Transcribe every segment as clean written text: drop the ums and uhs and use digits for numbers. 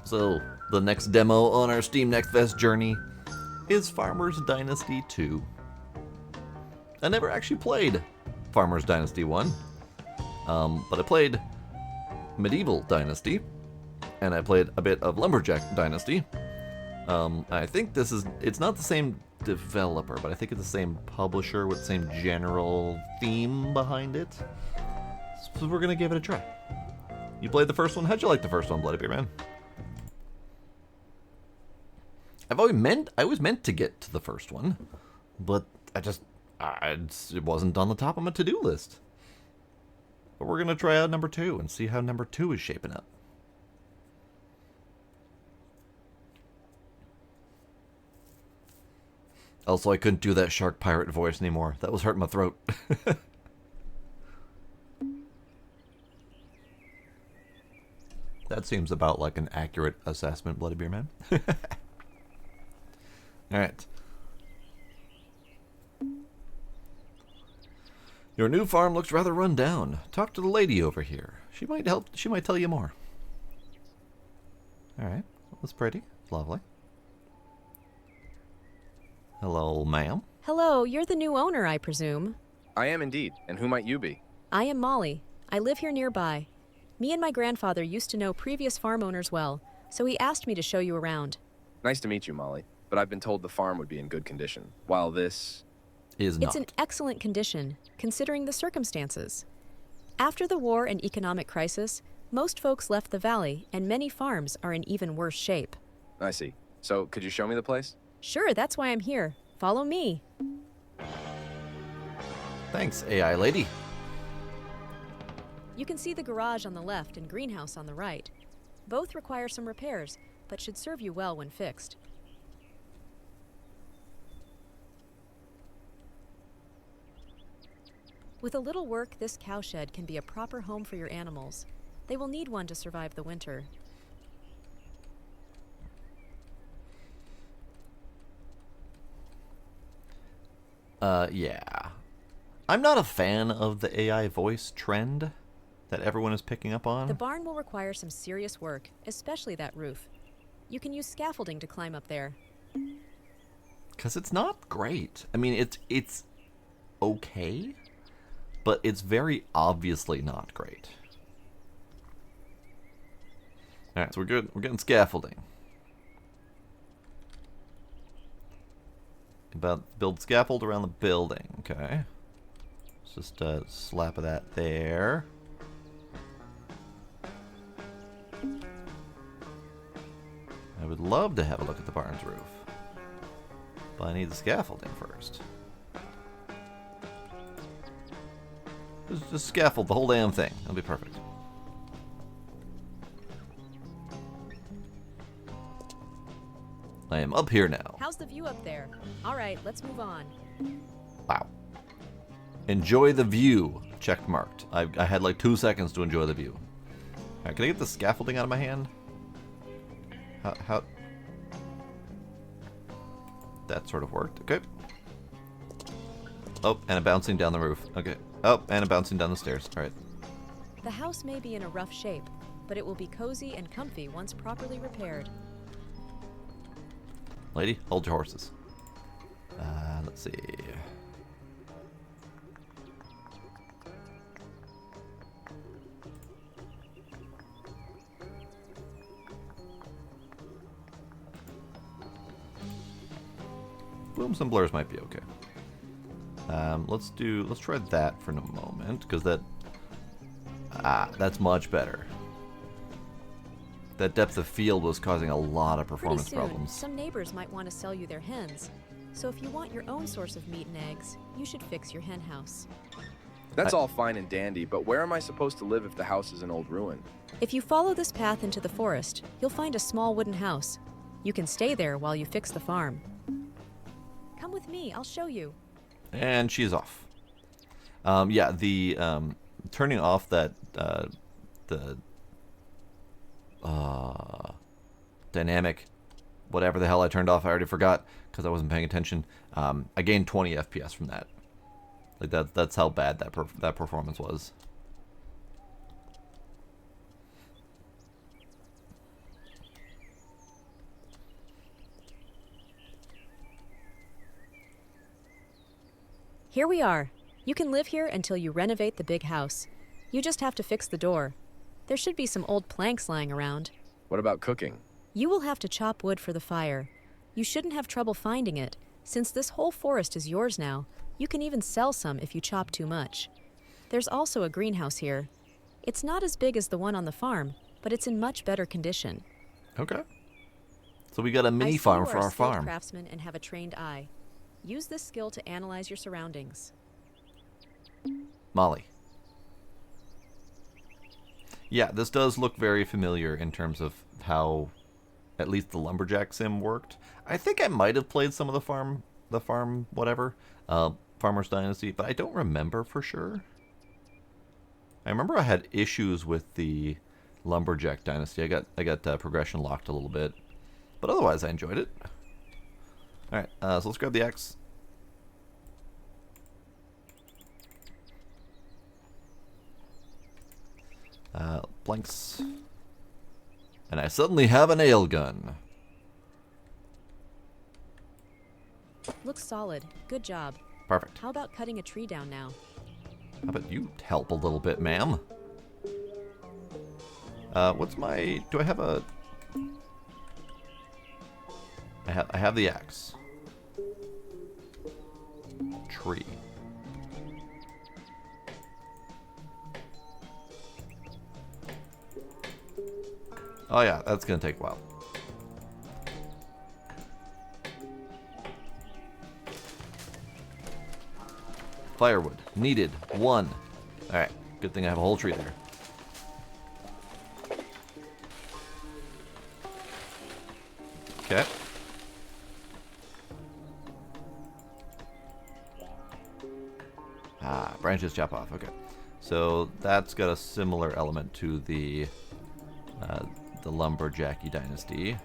So, the next demo on our Steam Next Fest journey is Farmers Dynasty 2. I never actually played Farmers Dynasty 1, but I played Medieval Dynasty, and I played a bit of Lumberjack Dynasty. I think it's not the same developer, but I think it's the same publisher with the same general theme behind it. So we're gonna give it a try. You played the first one? How'd you like the first one, Bloody Beer Man? I was meant to get to the first one, but it wasn't on the top of my to-do list. But we're gonna try out number 2 and see how number 2 is shaping up. Also, I couldn't do that shark pirate voice anymore. That was hurting my throat. That seems about like an accurate assessment, Bloody Beer Man. Alright. Your new farm looks rather run down. Talk to the lady over here. She might tell you more. Alright. That's pretty. Lovely. Hello, ma'am. Hello, you're the new owner, I presume. I am indeed. And who might you be? I am Molly. I live here nearby. Me and my grandfather used to know previous farm owners well, so he asked me to show you around. Nice to meet you, Molly. But I've been told the farm would be in good condition, while this is not. It's in excellent condition, considering the circumstances. After the war and economic crisis, most folks left the valley, and many farms are in even worse shape. I see. So, could you show me the place? Sure, that's why I'm here. Follow me. Thanks, AI lady. You can see the garage on the left and greenhouse on the right. Both require some repairs, but should serve you well when fixed. With a little work, this cowshed can be a proper home for your animals. They will need one to survive the winter. Yeah. I'm not a fan of the AI voice trend that everyone is picking up on. The barn will require some serious work, especially that roof. You can use scaffolding to climb up there. Because it's not great. I mean, it's okay, but it's very obviously not great. Alright, so we're good. We're getting scaffolding. Build scaffold around the building. Okay. Let's just a slap of that there. I would love to have a look at the barn's roof, but I need the scaffolding first. Just scaffold the whole damn thing. That'll be perfect. I am up here now. How's the view up there? All right, let's move on. Wow. Enjoy the view. Check marked. I had like 2 seconds to enjoy the view. Alright, can I get the scaffolding out of my hand? How? That sort of worked. Okay. Oh, and I'm bouncing down the roof. Okay. Oh, and I'm bouncing down the stairs. Alright. The house may be in a rough shape, but it will be cozy and comfy once properly repaired. Lady, hold your horses. Let's see. Booms and blurs might be okay. Let's try that for a moment, because that's much better. That depth of field was causing a lot of performance Pretty soon, problems. some neighbors might want to sell you their hens. So if you want your own source of meat and eggs, you should fix your hen house. That's all fine and dandy, but where am I supposed to live if the house is an old ruin? If you follow this path into the forest, you'll find a small wooden house. You can stay there while you fix the farm. Come with me, I'll show you. And she's off. Yeah, the turning off that the dynamic, whatever the hell I turned off, I already forgot because I wasn't paying attention. I gained 20 FPS from that. Like that's how bad that performance was. Here we are. You can live here until you renovate the big house. You just have to fix the door. There should be some old planks lying around. What about cooking? You will have to chop wood for the fire. You shouldn't have trouble finding it. Since this whole forest is yours now, you can even sell some if you chop too much. There's also a greenhouse here. It's not as big as the one on the farm, but it's in much better condition. Okay. So we got a I mini see farm you for are a our skilled farm. craftsman and have a trained eye. Use this skill to analyze your surroundings. Molly. Yeah, this does look very familiar in terms of how at least the lumberjack sim worked. I think I might have played some of the farm whatever, Farmer's Dynasty, but I don't remember for sure. I remember I had issues with the lumberjack dynasty. I got progression locked a little bit, but otherwise I enjoyed it. All right, so let's grab the axe. Blanks. And I suddenly have a nail gun. Looks solid. Good job. Perfect. How about cutting a tree down now? How about you help a little bit, ma'am? What's my... Do I have a... I have the axe. Tree. Oh yeah, that's gonna take a while. Firewood. Needed. 1. Alright, good thing I have a whole tree there. Okay. Ah, branches chop off. Okay. So that's got a similar element to the Lumberjacky Dynasty.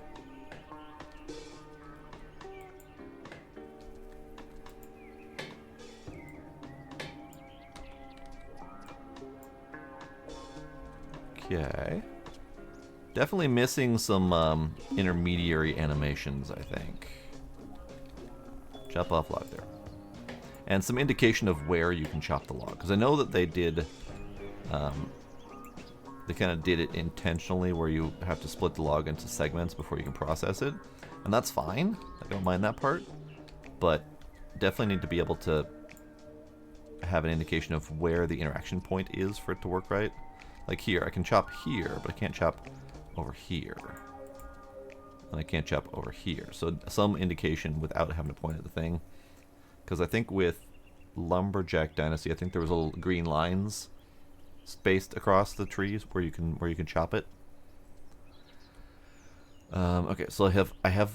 Okay. Definitely missing some intermediary animations, I think. Chop off log there. And some indication of where you can chop the log. Because I know that they did... they kind of did it intentionally where you have to split the log into segments before you can process it. And that's fine. I don't mind that part. But definitely need to be able to have an indication of where the interaction point is for it to work right. Like here, I can chop here, but I can't chop over here. And I can't chop over here. So some indication without having to point at the thing. Because I think with Lumberjack Dynasty, I think there was little green lines spaced across the trees where you can chop it. Okay, so I have.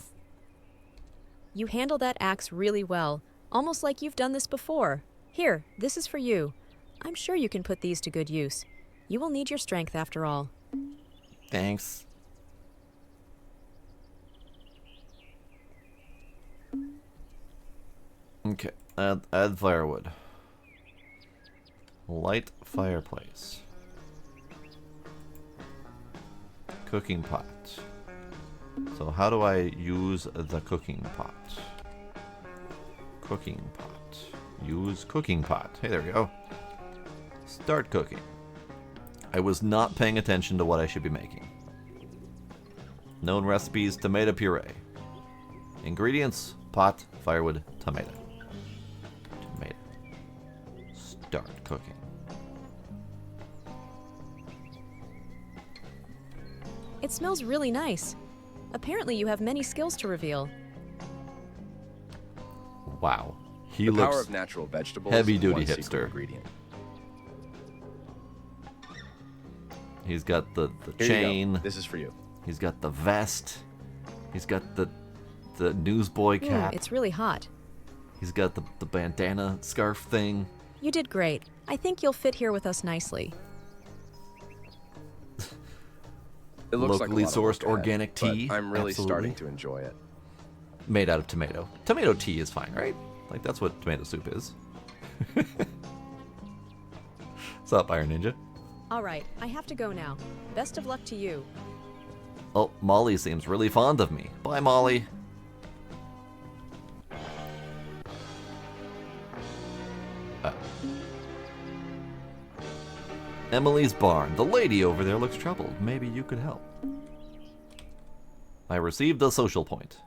You handle that axe really well, almost like you've done this before. Here, this is for you. I'm sure you can put these to good use. You will need your strength after all. Thanks. Okay, add firewood. Light fireplace. Cooking pot. So how do I use the cooking pot? Cooking pot. Use cooking pot. Hey, there we go. Start cooking. I was not paying attention to what I should be making. Known recipes, tomato puree. Ingredients, pot, firewood, tomato. Tomato. Start cooking. It smells really nice. Apparently you have many skills to reveal. Wow. He The power looks of natural vegetables. heavy-duty is one secret hipster. ingredient. He's got the Here chain. you go. This is for you. He's got the vest. He's got the newsboy cap. It's really hot. He's got the bandana scarf thing. You did great. I think you'll fit here with us nicely. It looks Locally like a lot of sourced work ahead, organic tea. but I'm really Absolutely. starting to enjoy it. Made out of tomato. Tomato tea is fine, right? Like, that's what tomato soup is. What's up, Iron Ninja? All right, I have to go now. Best of luck to you. Oh, Molly seems really fond of me. Bye, Molly. Emily's barn. The lady over there looks troubled. Maybe you could help. I received a social point.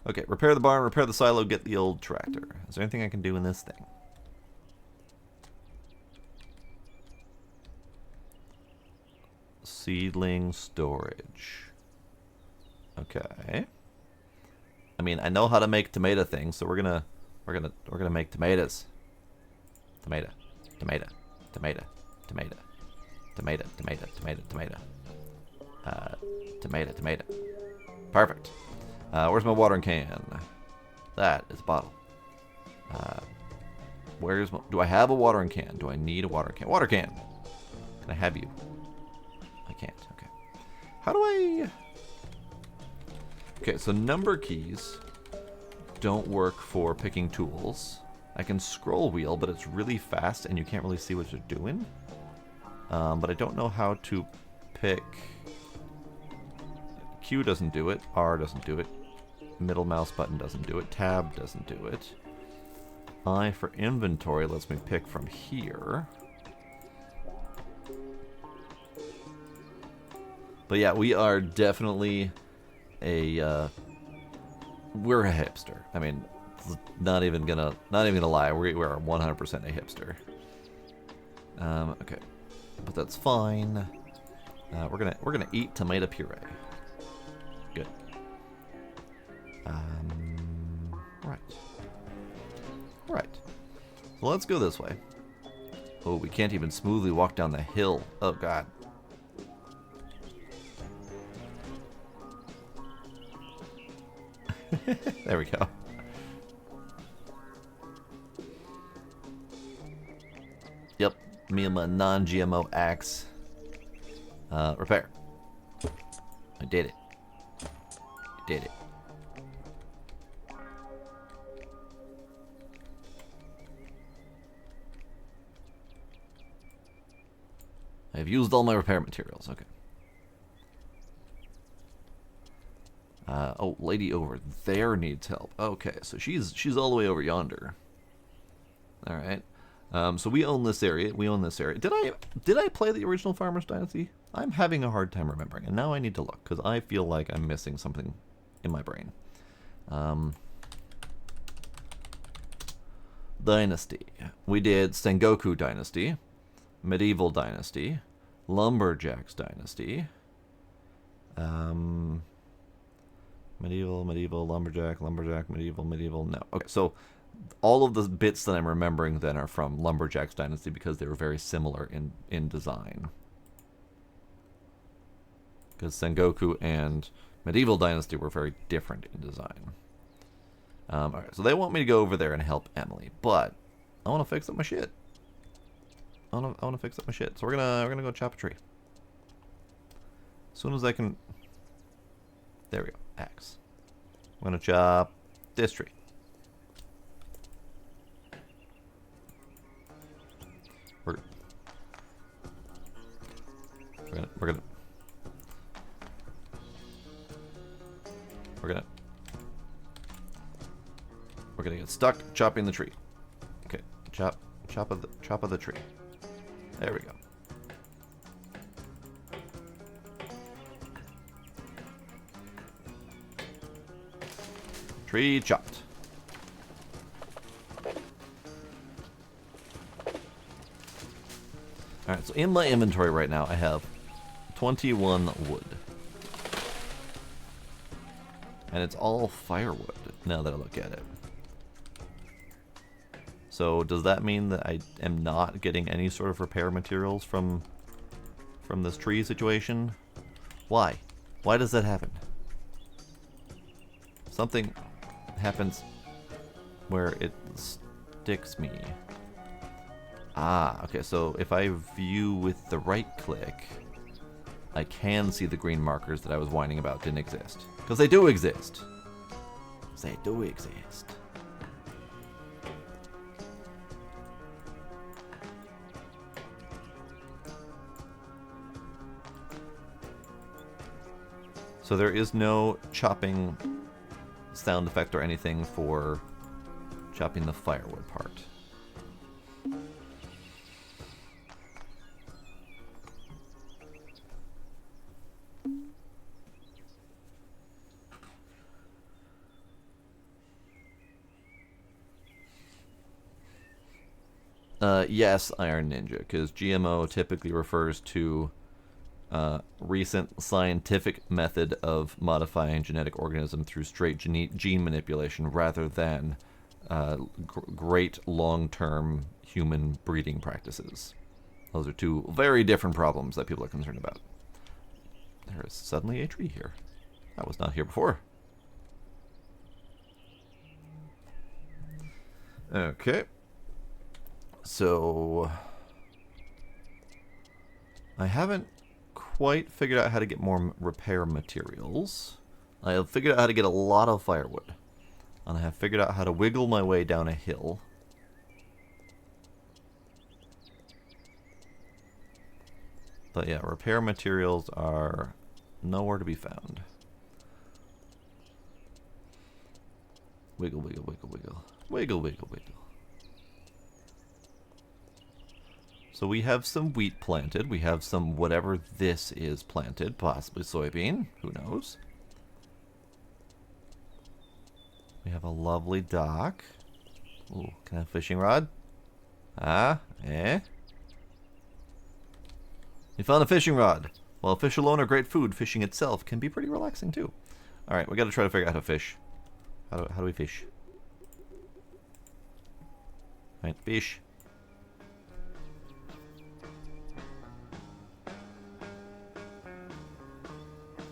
Okay, repair the barn, repair the silo, get the old tractor. Is there anything I can do in this thing? Seedling storage. Okay. I mean, I know how to make tomato things, so we're gonna make tomatoes. Tomato, tomato, tomato, tomato, tomato, tomato, tomato, tomato. Tomato, tomato. Perfect. Where's my watering can? That is a bottle. Where's my... Do I have a watering can? Do I need a watering can? Water can! Can I have you? I can't. Okay. How do I... Okay, so number keys don't work for picking tools. I can scroll wheel, but it's really fast and you can't really see what you're doing. But I don't know how to pick... Q doesn't do it. R doesn't do it. Middle mouse button doesn't do it. Tab doesn't do it. I for inventory lets me pick from here. But yeah, we are definitely a we're a hipster. I mean, not even gonna lie. We're 100% a hipster. Okay, but that's fine. We're gonna eat tomato puree. Good. Right. Right. So let's go this way. Oh, we can't even smoothly walk down the hill. Oh god. There we go. Yep, me and my non-GMO axe. Repair. I did it. I did it. I've used all my repair materials. Okay. Oh, lady over there needs help. Okay, so she's all the way over yonder. All right. So we own this area. We own this area. Did I play the original Farmers Dynasty? I'm having a hard time remembering, and now I need to look because I feel like I'm missing something in my brain. Dynasty. We did Sengoku Dynasty, Medieval Dynasty, Lumberjacks Dynasty. Medieval, Lumberjack, Medieval. No. Okay, so all of the bits that I'm remembering then are from Lumberjack's Dynasty because they were very similar in design. Because Sengoku and Medieval Dynasty were very different in design. Alright, so they want me to go over there and help Emily, but I want to fix up my shit. I want to fix up my shit. So we're gonna go chop a tree. As soon as I can. There we go. Axe. I'm gonna chop this tree. We're gonna get stuck chopping the tree. Okay, chop of the tree. There we go. Tree chopped. Alright, so in my inventory right now I have 21 wood. And it's all firewood now that I look at it. So does that mean that I am not getting any sort of repair materials from this tree situation? Why? Why does that happen? Something happens where it sticks me. Ah, okay, so if I view with the right click, I can see the green markers that I was whining about didn't exist. Because they do exist. They do exist. So there is no chopping sound effect or anything for chopping the firewood part. Yes, Iron Ninja, because GMO typically refers to recent scientific method of modifying genetic organism through straight gene manipulation rather than great long-term human breeding practices. Those are two very different problems that people are concerned about. There is suddenly a tree here. That was not here before. Okay. So I haven't quite figured out how to get more repair materials. I have figured out how to get a lot of firewood. And I have figured out how to wiggle my way down a hill. But yeah, repair materials are nowhere to be found. Wiggle, wiggle, wiggle, wiggle. Wiggle, wiggle, wiggle. So we have some wheat planted. We have some whatever this is planted. Possibly soybean. Who knows? We have a lovely dock. Ooh, can I have a fishing rod? Ah, eh? We found a fishing rod. While fish alone are great food, fishing itself can be pretty relaxing too. Alright, we gotta try to figure out how to fish. How do we fish? Alright, fish.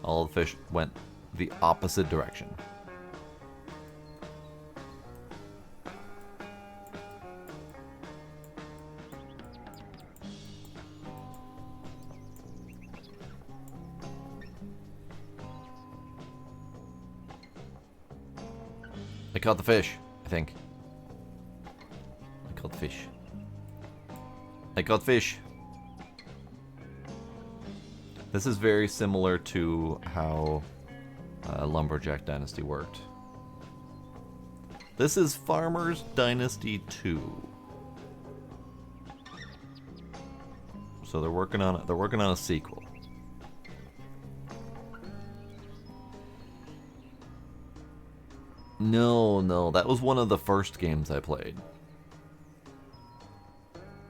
All the fish went the opposite direction. I caught the fish, I think. I caught the fish. I caught fish. This is very similar to how Lumberjack Dynasty worked. This is Farmers Dynasty 2. So they're working on a sequel. No, that was one of the first games I played.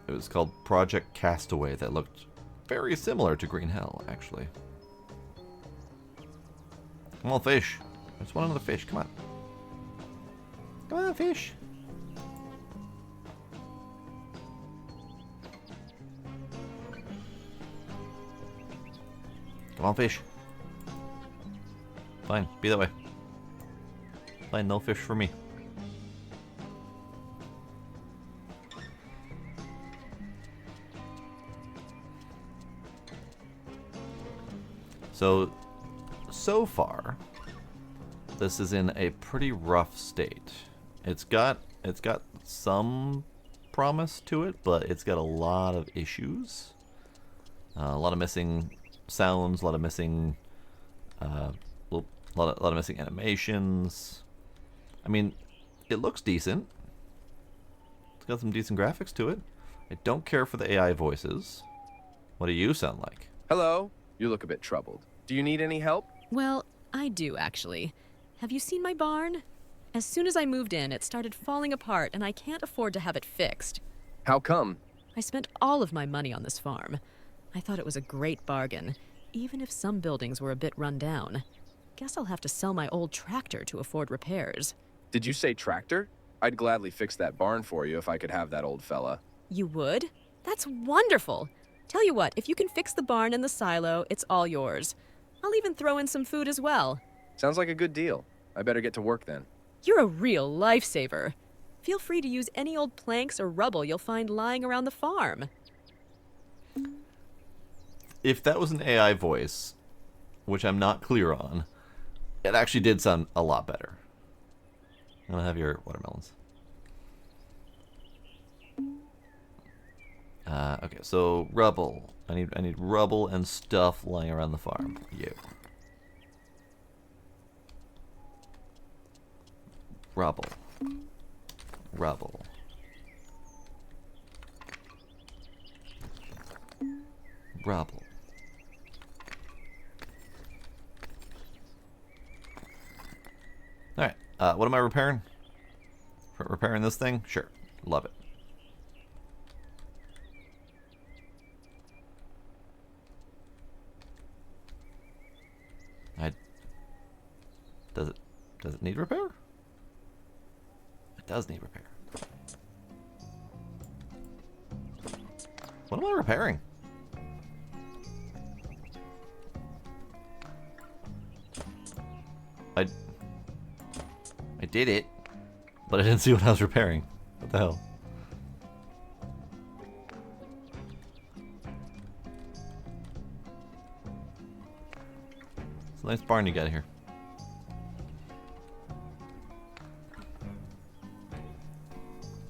It was called Project Castaway that looked very similar to Green Hell, actually. Come on, fish. There's one other fish, come on. Come on, fish. Come on, fish. Fine, be that way. Fine, no fish for me. So far, this is in a pretty rough state. It's got some promise to it, but it's got a lot of issues. A lot of missing sounds, a lot of missing, a lot of missing animations. I mean, it looks decent. It's got some decent graphics to it. I don't care for the AI voices. What do you sound like? Hello? You look a bit troubled. Do you need any help? Well, I do actually. Have you seen my barn? As soon as I moved in, it started falling apart and I can't afford to have it fixed. How come? I spent all of my money on this farm. I thought it was a great bargain, even if some buildings were a bit run down. Guess I'll have to sell my old tractor to afford repairs. Did you say tractor? I'd gladly fix that barn for you if I could have that old fella. You would? That's wonderful! Tell you what, if you can fix the barn and the silo, it's all yours. I'll even throw in some food as well. Sounds like a good deal. I better get to work then. You're a real lifesaver. Feel free to use any old planks or rubble you'll find lying around the farm. If that was an AI voice, which I'm not clear on, it actually did sound a lot better. I'm gonna have your watermelons. Okay, so rubble. I need rubble and stuff lying around the farm. You. Rubble. Rubble. Rubble. Alright, what am I repairing? Repairing this thing? Sure. Love it. I... Does it need repair? It does need repair. What am I repairing? I did it, but I didn't see what I was repairing. What the hell? It's a nice barn you got here.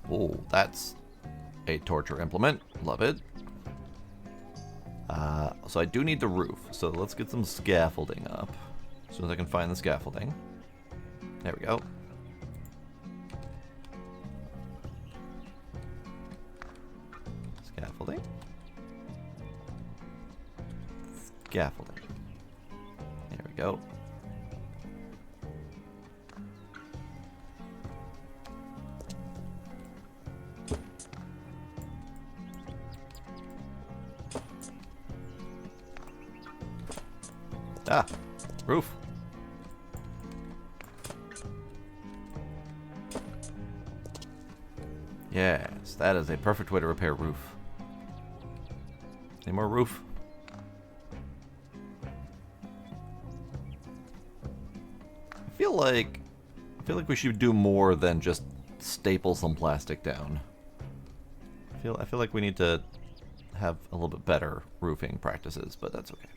Oh, that's a torture implement. Love it. So I do need the roof. So let's get some scaffolding up. As soon as I can find the scaffolding. There we go. Scaffolding. Scaffolding. There we go. Ah, roof. Yes, that is a perfect way to repair roof. Any more roof? I feel like we should do more than just staple some plastic down. I feel like we need to have a little bit better roofing practices, but that's okay.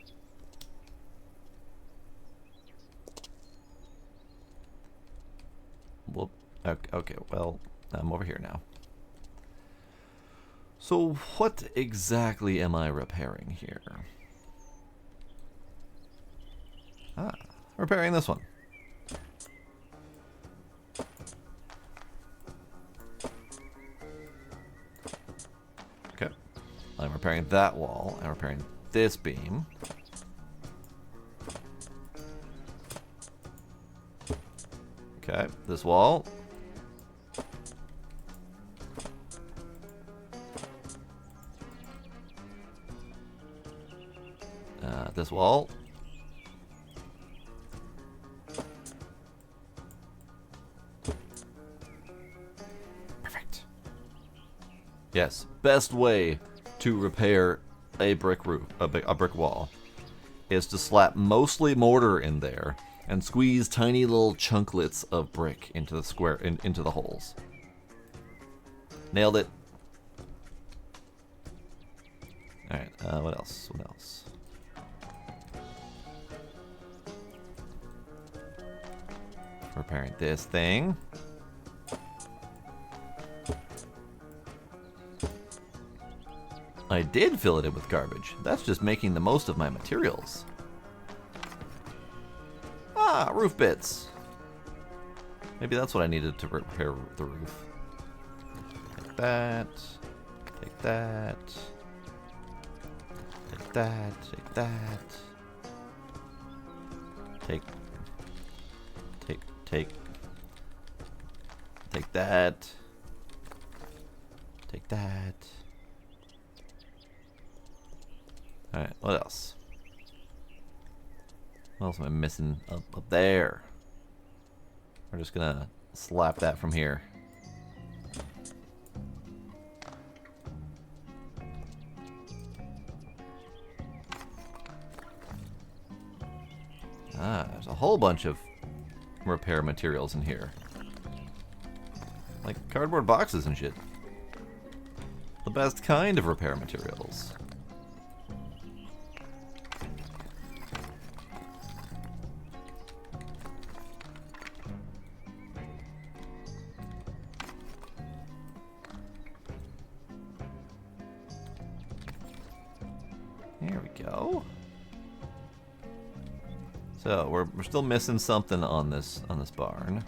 Well, okay, well, I'm over here now. So what exactly am I repairing here? Ah, repairing this one. Okay. I'm repairing that wall. I'm repairing this beam. Okay, this wall. This wall. Perfect. Yes, best way to repair a brick roof, a brick wall, is to slap mostly mortar in there and squeeze tiny little chunklets of brick into the square, into the holes. Nailed it. All right. What else? What else? Repairing this thing. I did fill it in with garbage. That's just making the most of my materials. Ah, roof bits. Maybe that's what I needed to repair the roof. Take that. Take that. Take that. Take that. Take that. Take that. Alright, what else? What else am I missing up there? We're just gonna slap that from here. Ah, there's a whole bunch of repair materials in here. Like cardboard boxes and shit. The best kind of repair materials. There we go. So we're still missing something on this barn.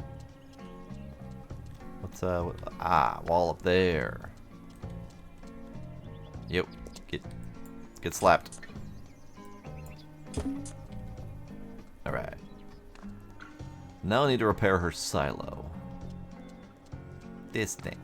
What's wall up there. Yep, get slapped. All right. Now I need to repair her silo. This thing.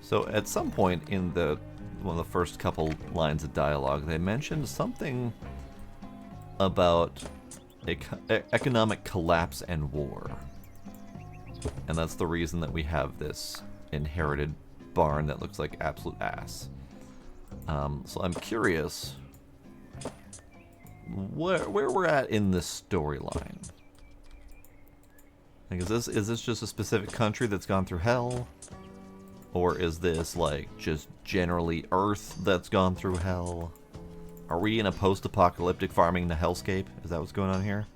So at some point in one of the first couple lines of dialogue, they mentioned something about economic collapse and war. And that's the reason that we have this inherited barn that looks like absolute ass. So I'm curious where we're at in this storyline. Like, is this just a specific country that's gone through hell? Or is this like just generally Earth that's gone through hell? Are we in a post-apocalyptic farming the hellscape? Is that what's going on here?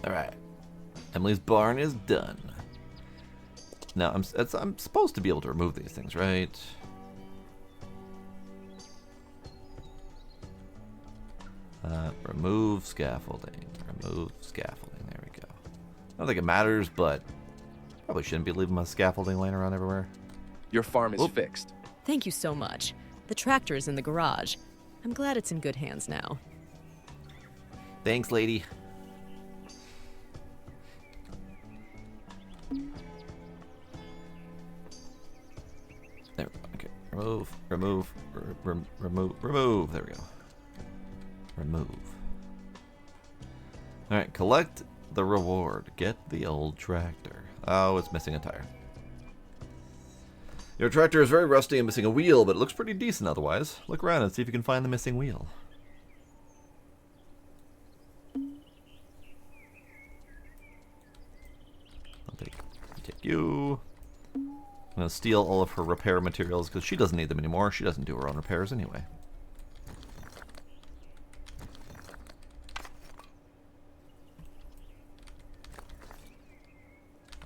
Alright. Emily's barn is done. Now, I'm supposed to be able to remove these things, right? Remove scaffolding. Remove scaffolding. There we go. I don't think it matters, but probably shouldn't be leaving my scaffolding laying around everywhere. Your farm is fixed. Thank you so much. The tractor is in the garage. I'm glad it's in good hands now. Thanks, lady. There we go. Okay. Remove. Remove. There we go. Remove. Alright, collect the reward. Get the old tractor. Oh, it's missing a tire. Your tractor is very rusty and missing a wheel, but it looks pretty decent otherwise. Look around and see if you can find the missing wheel. I'll take you. I'm going to steal all of her repair materials because she doesn't need them anymore. She doesn't do her own repairs anyway.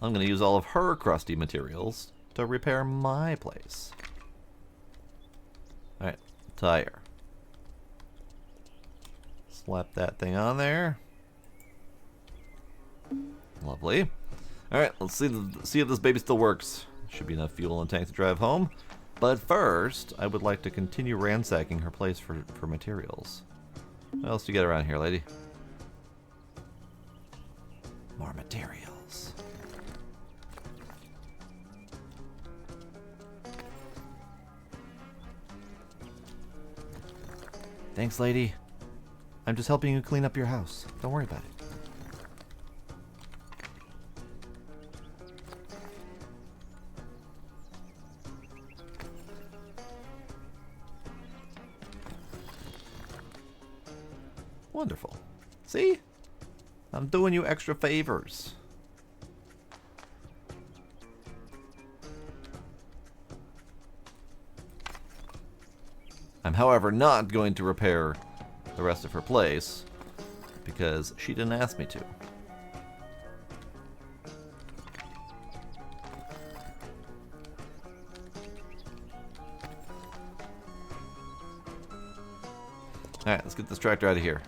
I'm going to use all of her crusty materials to repair my place. Alright, tire. Slap that thing on there. Lovely. Alright, let's see if this baby still works. Should be enough fuel in the tank to drive home. But first, I would like to continue ransacking her place for materials. What else do you get around here, lady? More materials. Thanks, lady. I'm just helping you clean up your house. Don't worry about it. Wonderful. See? I'm doing you extra favors. I'm, however, not going to repair the rest of her place because she didn't ask me to. Alright, let's get this tractor out of here.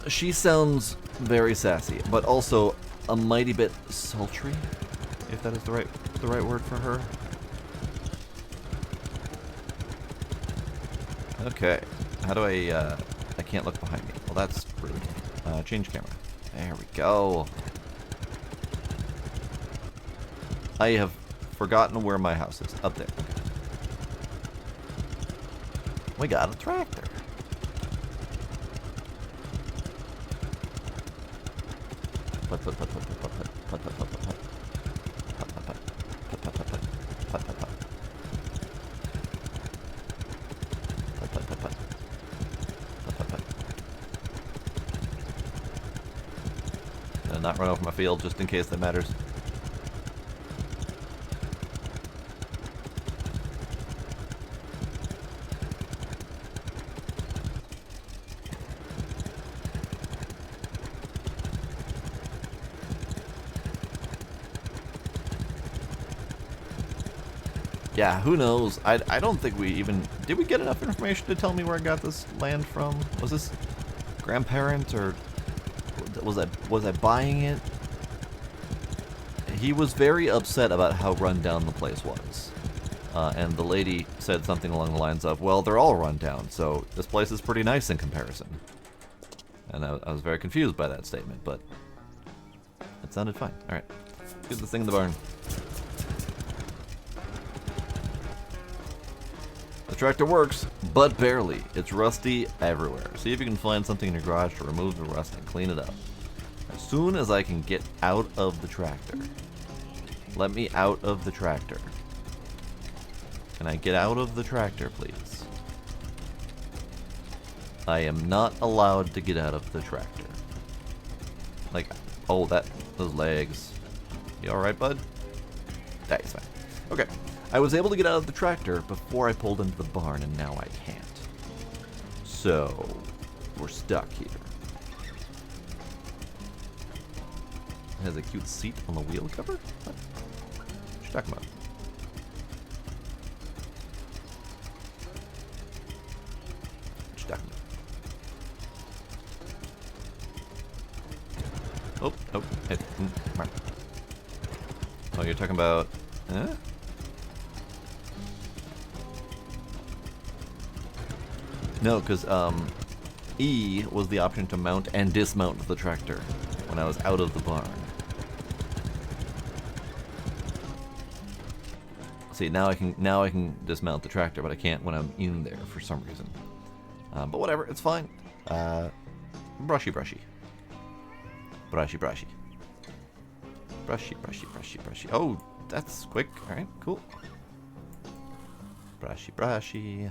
She sounds very sassy, but also a mighty bit sultry, if that is the right word for her. Okay, how do I can't look behind me. Well, that's rude. Change camera. There we go. I have forgotten where my house is. Up there. Okay. We got a tractor. Gonna not run over my field just in case that matters. yeah, who knows? I don't think we even... Did we get enough information to tell me where I got this land from? Was this grandparent, or was I buying it? He was very upset about how run down the place was. And the lady said something along the lines of, well, they're all run down, so this place is pretty nice in comparison. And I was very confused by that statement, but it sounded fine. Alright, get this thing in the barn. The tractor works, but barely. It's rusty everywhere. See if you can find something in your garage to remove the rust and clean it up. As soon as I can get out of the tractor. Let me out of the tractor. Can I get out of the tractor, please? I am not allowed to get out of the tractor. Like, oh, those legs. You alright, bud? That is fine. Okay. I was able to get out of the tractor before I pulled into the barn, and now I can't. So, we're stuck here. It has a cute seat on the wheel cover? What you talking about? What you talking about? Oh, hey, come on. Oh, you're talking about... Huh? No, because E was the option to mount and dismount the tractor when I was out of the barn. See, now I can dismount the tractor, but I can't when I'm in there for some reason. But whatever, it's fine. Brushy. Brushy. Oh, that's quick. All right, cool. Brushy. Brushy.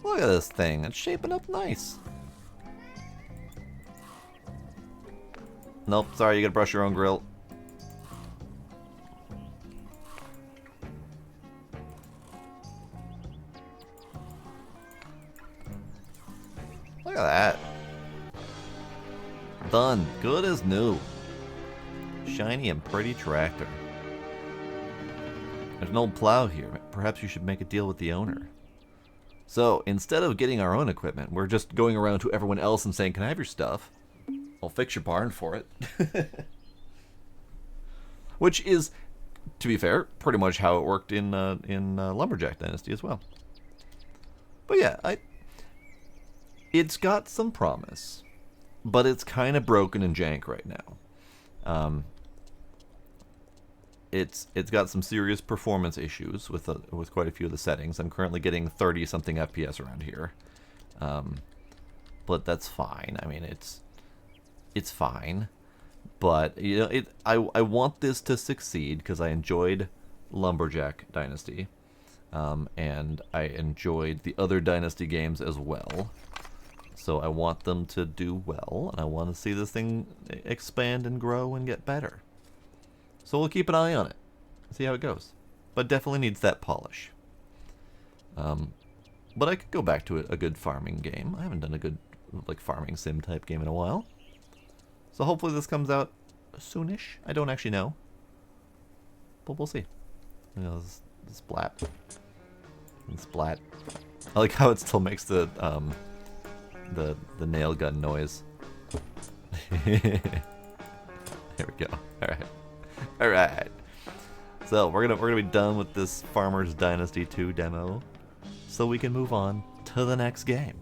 Look at this thing. It's shaping up nice. Nope, sorry, you gotta brush your own grill. Look at that. Done. Good as new. Shiny and pretty tractor. There's an old plow here. Perhaps you should make a deal with the owner. So, instead of getting our own equipment, we're just going around to everyone else and saying, can I have your stuff? I'll fix your barn for it. Which is, to be fair, pretty much how it worked in Lumberjack Dynasty as well. But yeah, it's got some promise, but it's kind of broken and jank right now. It's got some serious performance issues with quite a few of the settings. I'm currently getting 30-something FPS around here, but that's fine. I mean, it's fine, but you know, I want this to succeed because I enjoyed Lumberjack Dynasty, and I enjoyed the other Dynasty games as well. So I want them to do well, and I want to see this thing expand and grow and get better. So we'll keep an eye on it, see how it goes. But definitely needs that polish. But I could go back to a good farming game. I haven't done a good like farming sim type game in a while. So hopefully this comes out soonish. I don't actually know, but we'll see. You know, this splat and splat. I like how it still makes the nail gun noise. There we go. All right. So we're gonna be done with this Farmers Dynasty 2 demo, so we can move on to the next game.